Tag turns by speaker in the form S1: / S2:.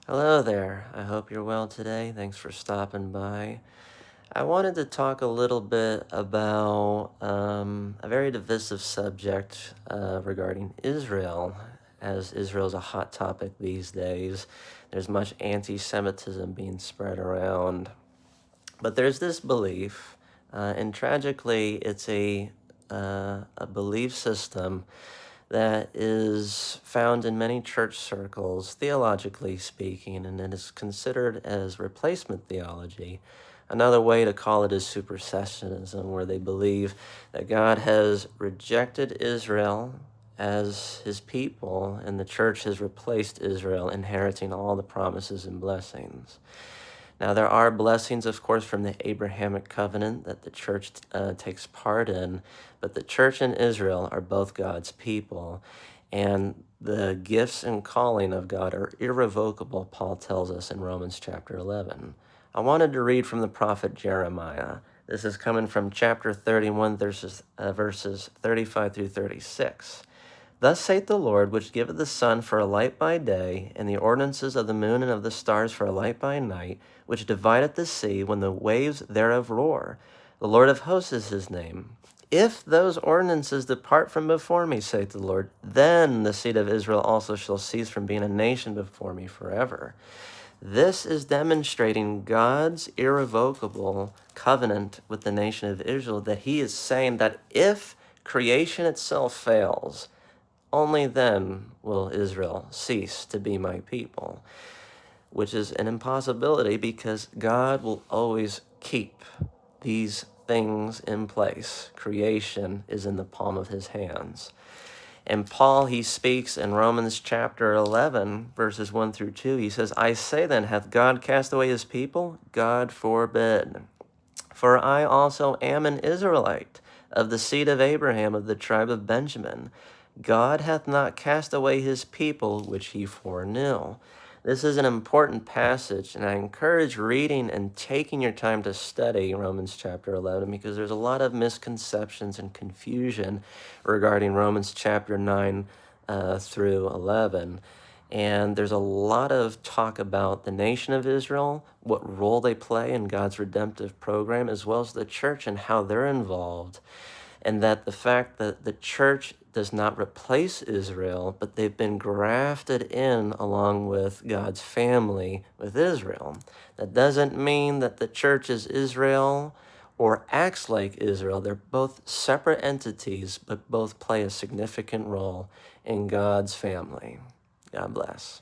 S1: Hello there. I hope you're well today. Thanks for stopping by. I wanted to talk a little bit about a very divisive subject regarding Israel, as Israel is a hot topic these days. There's much anti Semitism being spread around. But there's this belief, and tragically, it's a belief system that is found in many church circles, theologically speaking, and it is considered as replacement theology. Another way to call it is supersessionism, where they believe that God has rejected Israel as his people, and the church has replaced Israel, inheriting all the promises and blessings. Now, there are blessings, of course, from the Abrahamic covenant that the church takes part in, but the church and Israel are both God's people, and the gifts and calling of God are irrevocable, Paul tells us in Romans chapter 11. I wanted to read from the prophet Jeremiah. This is coming from chapter 31, verses 35 through 36. Thus saith the Lord, which giveth the sun for a light by day, and the ordinances of the moon and of the stars for a light by night, which divideth the sea when the waves thereof roar. The Lord of hosts is his name. If those ordinances depart from before me, saith the Lord, then the seed of Israel also shall cease from being a nation before me forever. This is demonstrating God's irrevocable covenant with the nation of Israel, that he is saying that if creation itself fails, only then will Israel cease to be my people, which is an impossibility because God will always keep these things in place. Creation is in the palm of his hands. And Paul, he speaks in Romans chapter 11, verses 1 through 2. He says, I say then, hath God cast away his people? God forbid. For I also am an Israelite, of the seed of Abraham, of the tribe of Benjamin. God hath not cast away his people, which he foreknew. This is an important passage, and I encourage reading and taking your time to study Romans chapter 11, because there's a lot of misconceptions and confusion regarding Romans chapter 9 through 11. And there's a lot of talk about the nation of Israel, what role they play in God's redemptive program, as well as the church and how they're involved. And that the fact that the church does not replace Israel, but they've been grafted in along with God's family with Israel. That doesn't mean that the church is Israel or acts like Israel. They're both separate entities, but both play a significant role in God's family. God bless.